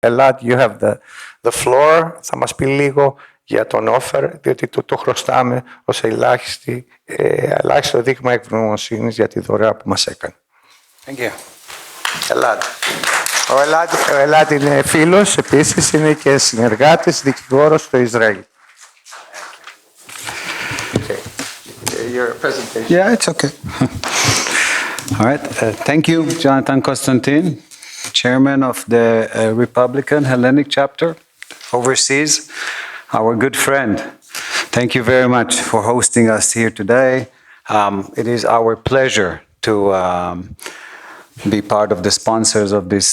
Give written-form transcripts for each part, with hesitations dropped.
Elad, you have the floor. Θα μας πει λίγο για τον Hefer, διότι το χρωστάμε ως ελάχιστο δείγμα ευγνωμοσύνης για τη δωρεά που μας έκανε. Thank you. Elad. Ο Elad είναι φίλος, επίσης είναι και συνεργάτης, δικηγόρος στο Ισραήλ. Okay. Your presentation. Yeah, it's okay. All right. Thank you, Jonathan Constantine, Chairman of the Republican Hellenic Chapter overseas, our good friend. Thank you very much for hosting us here today. It is our pleasure to be part of the sponsors of this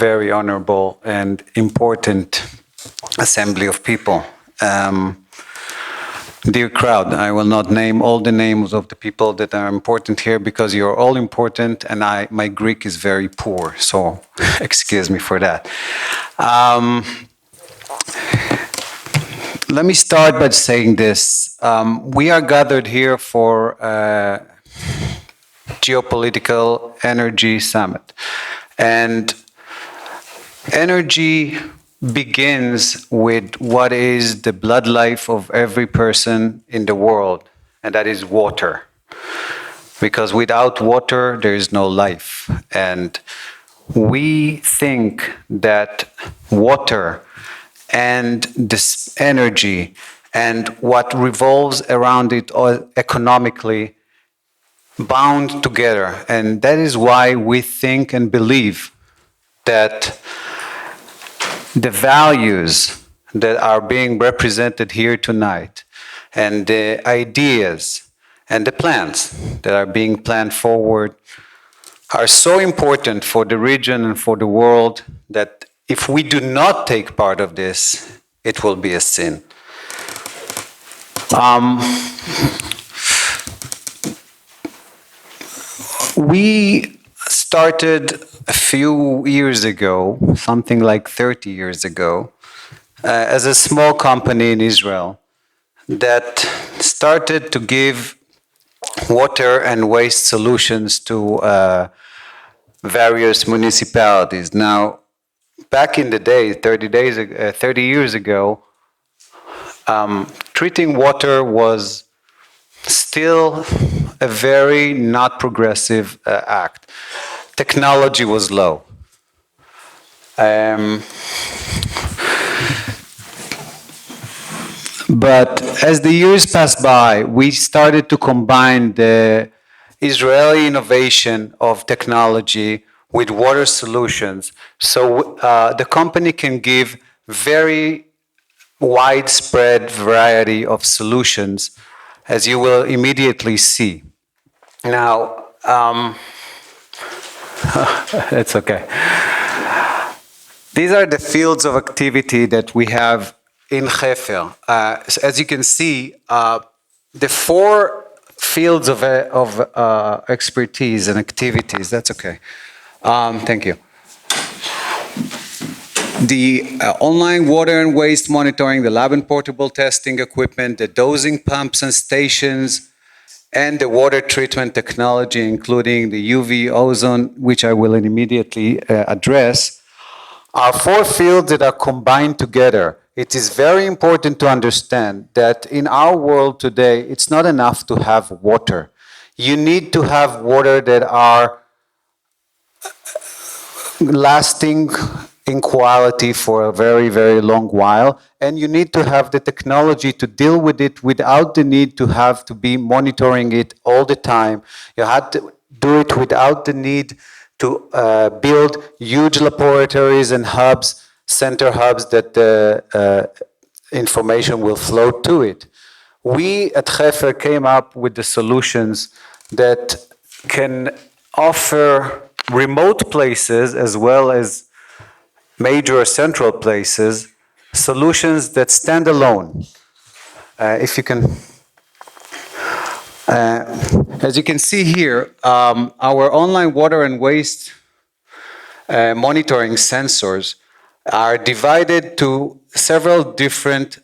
very honorable and important assembly of people. Dear crowd, I will not name all the names of the people that are important here because you're all important and my Greek is very poor, so excuse me for that. Let me start by saying this. We are gathered here for geopolitical energy summit. And energy begins with what is the blood life of every person in the world, and that is water. Because without water, there is no life. And we think that water and this energy and what revolves around it economically bound together. And that is why we think and believe that the values that are being represented here tonight and the ideas and the plans that are being planned forward are so important for the region and for the world that if we do not take part of this, it will be a sin. We started a few years ago, something like 30 years ago, as a small company in Israel that started to give water and waste solutions to various municipalities. Now, back in the day, 30 years ago, treating water was still a very not progressive act. Technology was low. But as the years passed by, we started to combine the Israeli innovation of technology with water solutions. So the company can give very widespread variety of solutions, as you will immediately see. Now, it's okay. These are the fields of activity that we have in Hefer. As you can see, the four fields of expertise and activities, that's okay. Thank you. The online water and waste monitoring, the lab and portable testing equipment, the dosing pumps and stations, and the water treatment technology, including the UV ozone, which I will immediately address, are four fields that are combined together. It is very important to understand that in our world today, it's not enough to have water. You need to have water that are lasting in quality for a very, very long while, and you need to have the technology to deal with it without the need to have to be monitoring it all the time. You have to do it without the need to build huge laboratories and hubs, center hubs that the information will flow to it. We at Hefer came up with the solutions that can offer remote places as well as major central places, solutions that stand alone. If you can, as you can see here, our online water and waste monitoring sensors are divided to several different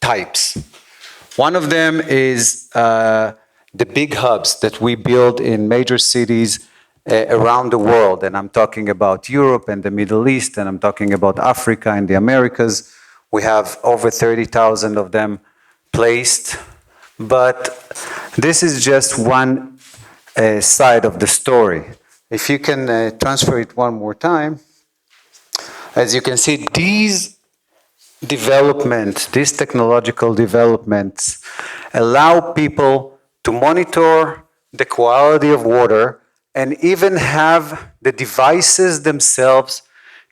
types. One of them is the big hubs that we build in major cities around the world. And I'm talking about Europe and the Middle East, and I'm talking about Africa and the Americas. We have over 30,000 of them placed. But this is just one side of the story. If you can transfer it one more time, as you can see, these developments, these technological developments allow people to monitor the quality of water and even have the devices themselves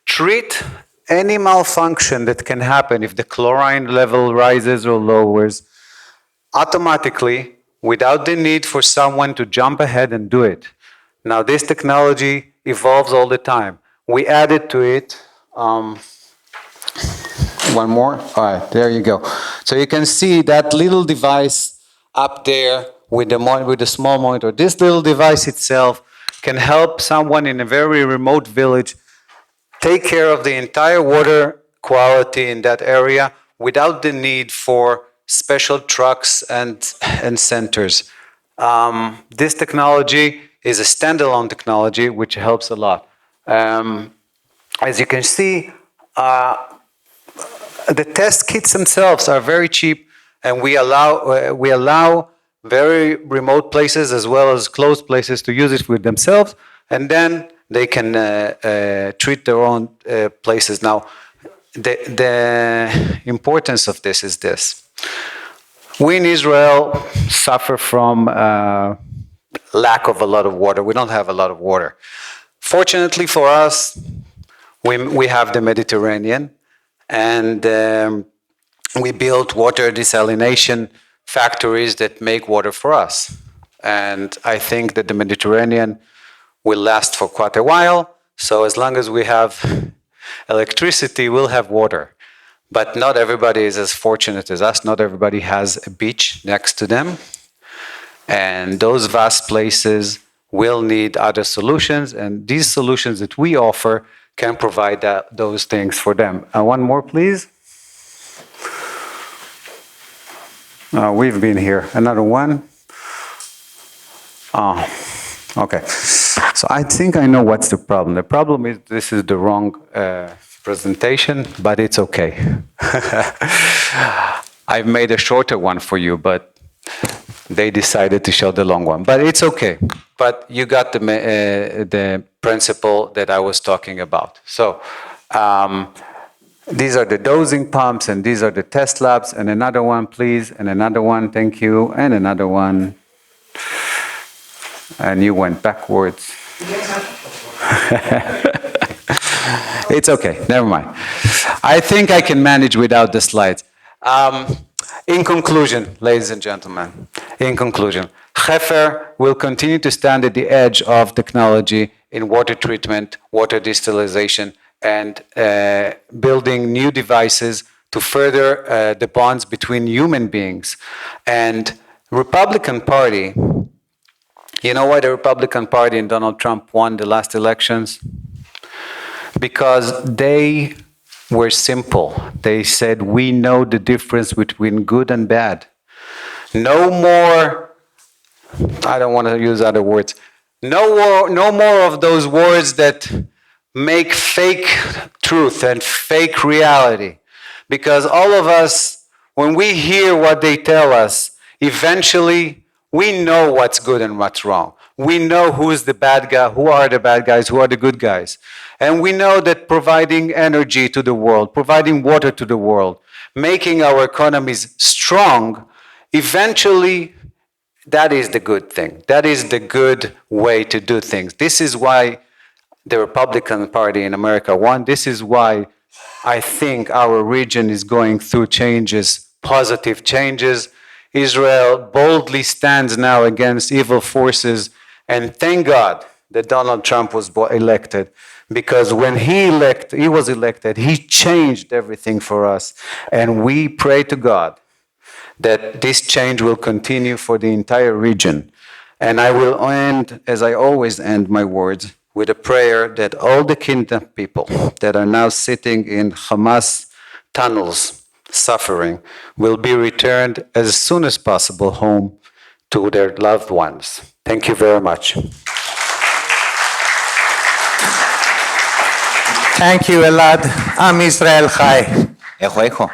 treat any malfunction that can happen if the chlorine level rises or lowers automatically without the need for someone to jump ahead and do it. Now, this technology evolves all the time. We added to it one more. All right, there you go. So you can see that little device up there with the small monitor. This little device itself can help someone in a very remote village take care of the entire water quality in that area without the need for special trucks and centers. This technology is a standalone technology, which helps a lot. As you can see, the test kits themselves are very cheap, and we allow very remote places as well as closed places to use it with themselves, and then they can treat their own places. Now, the importance of this is this. We in Israel suffer from lack of a lot of water. We don't have a lot of water. Fortunately for us, we have the Mediterranean, and we built water desalination factories that make water for us. And I think that the Mediterranean will last for quite a while. So as long as we have electricity, we'll have water. But not everybody is as fortunate as us. Not everybody has a beach next to them. And those vast places will need other solutions. And these solutions that we offer can provide those things for them. One more, please. We've been here. Another one. Okay. So I think I know what's the problem. The problem is this is the wrong presentation, but it's okay. I've made a shorter one for you, but they decided to show the long one. But it's okay. But you got the principle that I was talking about. So these are the dosing pumps, and these are the test labs. And another one, please. And another one, thank you. And another one. And you went backwards. It's okay, never mind. I think I can manage without the slides. In conclusion, ladies and gentlemen, in conclusion, Hefer will continue to stand at the edge of technology in water treatment, water distillation, and building new devices to further the bonds between human beings. And Republican Party, you know why the Republican Party and Donald Trump won the last elections? Because they were simple. They said, we know the difference between good and bad. No more, I don't want to use other words, no more of those words that make fake truth and fake reality. Because all of us, when we hear what they tell us, eventually we know what's good and what's wrong. We know who's the bad guy, who are the bad guys, who are the good guys. And we know that providing energy to the world, providing water to the world, making our economies strong, eventually that is the good thing. That is the good way to do things. This is why the Republican Party in America won. This is why I think our region is going through changes, positive changes. Israel boldly stands now against evil forces, and thank God that Donald Trump was elected, because when he was elected, he changed everything for us, and we pray to God that this change will continue for the entire region. And I will end, as I always end my words, with a prayer that all the kidnapped people that are now sitting in Hamas tunnels suffering will be returned as soon as possible home to their loved ones. Thank you very much. Thank you, Elad. I'm Israel Chai. Έχω.